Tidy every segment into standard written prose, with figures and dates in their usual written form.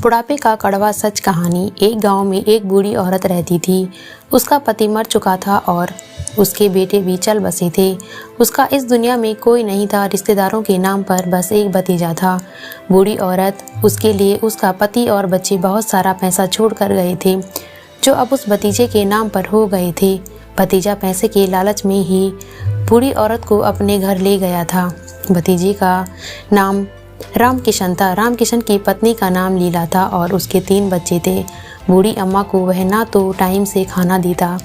बुढ़ापे का कड़वा सच कहानी। एक गांव में एक बूढ़ी औरत रहती थी। उसका पति मर चुका था और उसके बेटे भी चल बसे थे। उसका इस दुनिया में कोई नहीं था। रिश्तेदारों के नाम पर बस एक भतीजा था। बूढ़ी औरत उसके लिए उसका पति और बच्चे बहुत सारा पैसा छोड़ कर गए थे, जो अब उस भतीजे के नाम पर हो गए थे। भतीजा पैसे के लालच में ही बूढ़ी औरत को अपने घर ले गया था। भतीजे का नाम रामकिशन था। रामकिशन की पत्नी का नाम लीला था और उसके 3 बच्चे थे। बूढ़ी अम्मा को वह ना तो टाइम से खाना देता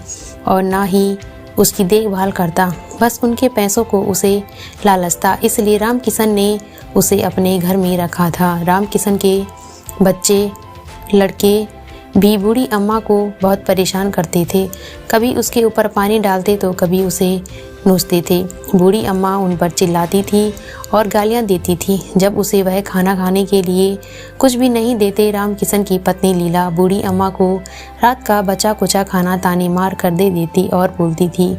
और ना ही उसकी देखभाल करता, बस उनके पैसों को उसे लालचता। इसलिए रामकिशन ने उसे अपने घर में रखा था। रामकिशन के बच्चे लड़के भी बूढ़ी अम्मा को बहुत परेशान करते थे। कभी उसके ऊपर पानी डालते तो कभी उसे नोचते थे। बूढ़ी अम्मा उन पर चिल्लाती थी और गालियां देती थी जब उसे वह खाना खाने के लिए कुछ भी नहीं देते। रामकिशन की पत्नी लीला बूढ़ी अम्मा को रात का बचा कुचा खाना ताने मार कर दे देती और बोलती थी,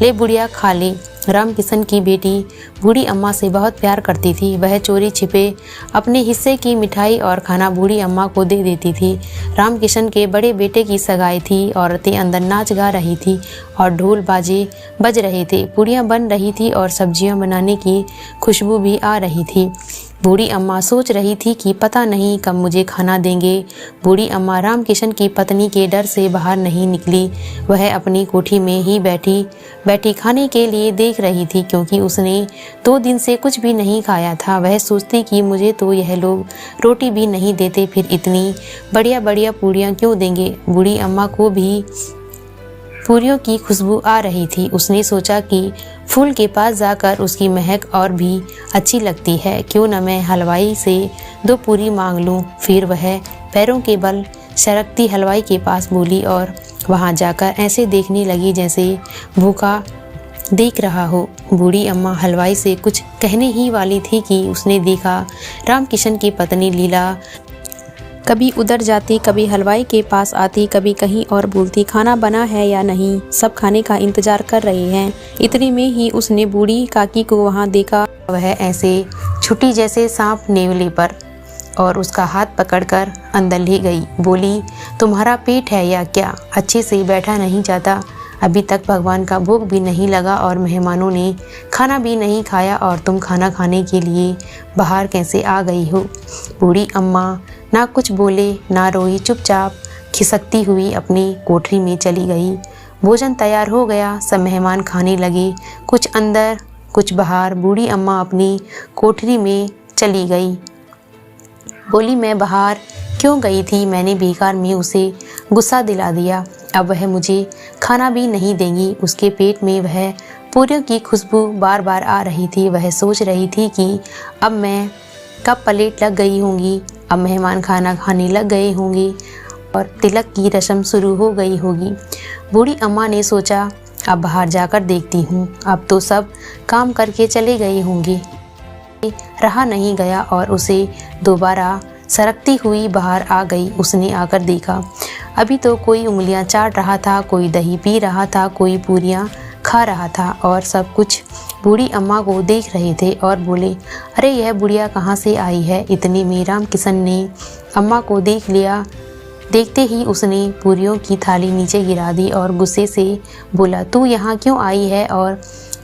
ले बुढ़िया खा ले। रामकिशन की बेटी बूढ़ी अम्मा से बहुत प्यार करती थी। वह चोरी छिपे अपने हिस्से की मिठाई और खाना बूढ़ी अम्मा को दे देती थी। रामकिशन के बड़े बेटे की सगाई थी। औरतें अंदर नाच गा रही थी और ढोल बाजे बज रहे थे। पूड़ियाँ बन रही थी और सब्जियां बनाने की खुशबू भी आ रही थी। बूढ़ी अम्मा सोच रही थी कि पता नहीं कब मुझे खाना देंगे। बूढ़ी अम्मा रामकिशन की पत्नी के डर से बाहर नहीं निकली। वह अपनी कोठी में ही बैठी खाने के लिए देख रही थी, क्योंकि उसने 2 दिन से कुछ भी नहीं खाया था। वह सोचती कि मुझे तो यह लोग रोटी भी नहीं देते, फिर इतनी बढ़िया बढ़िया पूड़ियाँ क्यों देंगे। बूढ़ी अम्मा को भी पूरियों की खुशबू आ रही थी। उसने सोचा कि फूल के पास जाकर उसकी महक और भी अच्छी लगती है, क्यों न मैं हलवाई से 2 पूरी मांग लूं। फिर वह पैरों के बल सरकती हलवाई के पास बोली और वहां जाकर ऐसे देखने लगी जैसे भूखा देख रहा हो। बूढ़ी अम्मा हलवाई से कुछ कहने ही वाली थी कि उसने देखा रामकिशन की पत्नी लीला कभी उधर जाती, कभी हलवाई के पास आती, कभी कहीं और बोलती, खाना बना है या नहीं, सब खाने का इंतजार कर रहे हैं। इतने में ही उसने बूढ़ी काकी को वहां देखा। वह ऐसे छुट्टी जैसे सांप नेवले पर और उसका हाथ पकड़कर अंदर ले गई। बोली, तुम्हारा पेट है या क्या? अच्छे से बैठा नहीं जाता? अभी तक भगवान का भोग भी नहीं लगा और मेहमानों ने खाना भी नहीं खाया और तुम खाना खाने के लिए बाहर कैसे आ गई हो? बूढ़ी अम्मा ना कुछ बोले ना रोई, चुपचाप खिसकती हुई अपनी कोठरी में चली गई। भोजन तैयार हो गया। सब मेहमान खाने लगे, कुछ अंदर कुछ बाहर। बूढ़ी अम्मा अपनी कोठरी में चली गई। बोली, मैं बाहर क्यों गई थी? मैंने बेकार में उसे गुस्सा दिला दिया। अब वह मुझे खाना भी नहीं देंगी। उसके पेट में वह पूरियों की खुशबू बार बार आ रही थी। वह सोच रही थी कि अब मैं कब प्लेट लग गई होंगी, अब मेहमान खाना खाने लग गए होंगे और तिलक की रस्म शुरू हो गई होगी। बूढ़ी अम्मा ने सोचा, अब बाहर जाकर देखती हूँ, अब तो सब काम करके चले गए होंगे। रहा नहीं गया और उसे दोबारा सरकती हुई बाहर आ गई। उसने आकर देखा, अभी तो कोई उंगलियां चाट रहा था, कोई दही पी रहा था, कोई पूरियां खा रहा था और सब कुछ बूढ़ी अम्मा को देख रहे थे और बोले, अरे यह बुढ़िया कहाँ से आई है? इतने में रामकिशन ने अम्मा को देख लिया। देखते ही उसने पूरियों की थाली नीचे गिरा दी और गुस्से से बोला, तू यहाँ क्यों आई है? और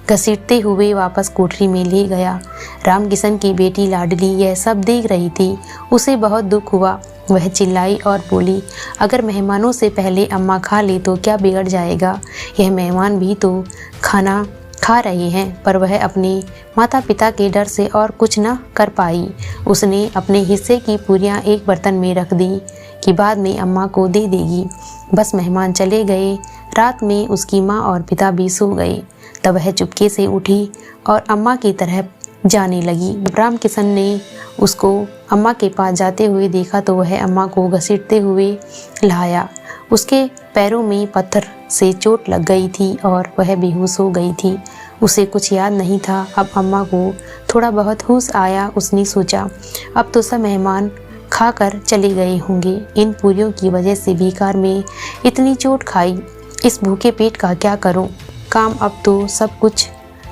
घसीटते हुए वापस कोठरी में ले गया। रामकिशन की बेटी लाडली यह सब देख रही थी। उसे बहुत दुख हुआ। वह चिल्लाई और बोली, अगर मेहमानों से पहले अम्मा खा ले तो क्या बिगड़ जाएगा? यह मेहमान भी तो खाना खा रहे हैं। पर वह अपने माता पिता के डर से और कुछ न कर पाई। उसने अपने हिस्से की पूरियां एक बर्तन में रख दी कि बाद में अम्मा को दे देगी। बस मेहमान चले गए। रात में उसकी माँ और पिता भी सो गए। तब वह चुपके से उठी और अम्मा की तरफ जाने लगी। रामकिशन ने उसको अम्मा के पास जाते हुए देखा तो वह अम्मा को घसीटते हुए लाया। उसके पैरों में पत्थर से चोट लग गई थी और वह बेहोश हो गई थी। उसे कुछ याद नहीं था। अब अम्मा को थोड़ा बहुत होश आया। उसने सोचा, अब तो सब मेहमान खाकर चले गए होंगे। इन पूरियों की वजह से बेकार में इतनी चोट खाई। इस भूखे पेट का क्या करूं? काम अब तो सब कुछ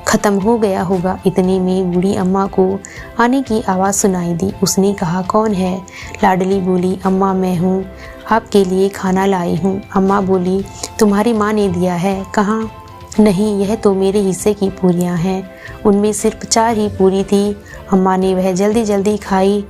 ख़त्म हो गया होगा। इतने में बूढ़ी अम्मा को आने की आवाज़ सुनाई दी। उसने कहा, कौन है? लाडली बोली, अम्मा मैं हूँ, आपके लिए खाना लाई हूँ। अम्मा बोली, तुम्हारी माँ ने दिया है? कहाँ? नहीं, यह तो मेरे हिस्से की पूरियाँ हैं। उनमें सिर्फ 4 ही पूरी थी। अम्मा ने वह जल्दी जल्दी खाई।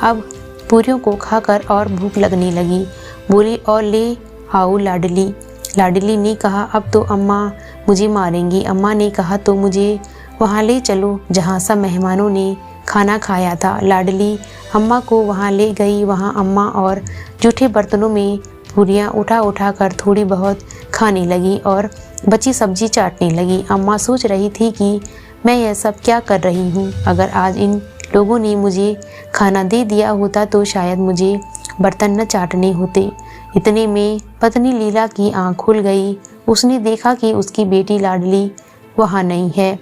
अब पूरियों को खाकर और भूख लगने लगी। बोली, और ले आओ लाडली। लाडली ने कहा, अब तो अम्मा मुझे मारेंगी। अम्मा ने कहा, तो मुझे वहाँ ले चलो जहाँ सब मेहमानों ने खाना खाया था। लाडली अम्मा को वहाँ ले गई। वहाँ अम्मा और जूठे बर्तनों में पूरियाँ उठा उठा कर थोड़ी बहुत खाने लगी और बची सब्जी चाटने लगी। अम्मा सोच रही थी कि मैं यह सब क्या कर रही हूँ। अगर आज इन लोगों ने मुझे खाना दे दिया होता तो शायद मुझे बर्तन न चाटने होते। इतने में पत्नी लीला की आंख खुल गई। उसने देखा कि उसकी बेटी लाडली वहाँ नहीं है।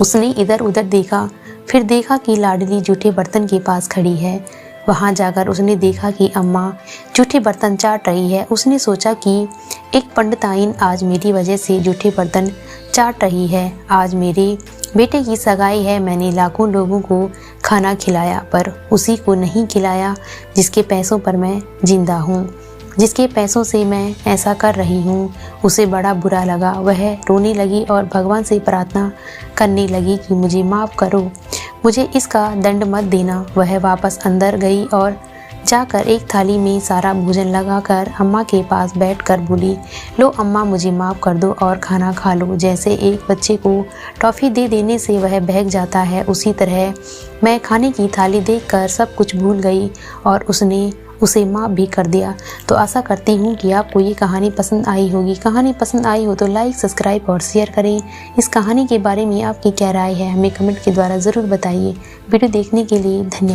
उसने इधर उधर देखा, फिर देखा कि लाडली जूठे बर्तन के पास खड़ी है। वहाँ जाकर उसने देखा कि अम्मा जूठे बर्तन चाट रही है। उसने सोचा कि एक पंडिताइन आज मेरी वजह से जूठे बर्तन चाट रही है। आज मेरे बेटे की सगाई है। मैंने लाखों लोगों को खाना खिलाया, पर उसी को नहीं खिलाया जिसके पैसों पर मैं जिंदा हूँ, जिसके पैसों से मैं ऐसा कर रही हूँ। उसे बड़ा बुरा लगा। वह रोने लगी और भगवान से प्रार्थना करने लगी कि मुझे माफ़ करो, मुझे इसका दंड मत देना। वह वापस अंदर गई और जाकर एक थाली में सारा भोजन लगाकर अम्मा के पास बैठकर बोली, लो अम्मा, मुझे माफ़ कर दो और खाना खा लो। जैसे एक बच्चे को टॉफ़ी दे देने से वह बहक जाता है, उसी तरह मैं खाने की थाली देखकर सब कुछ भूल गई और उसने उसे माफ़ भी कर दिया। तो आशा करती हूँ कि आपको ये कहानी पसंद आई होगी। कहानी पसंद आई हो तो लाइक, सब्सक्राइब और शेयर करें। इस कहानी के बारे में आपकी क्या राय है हमें कमेंट के द्वारा ज़रूर बताइए। वीडियो देखने के लिए धन्यवाद।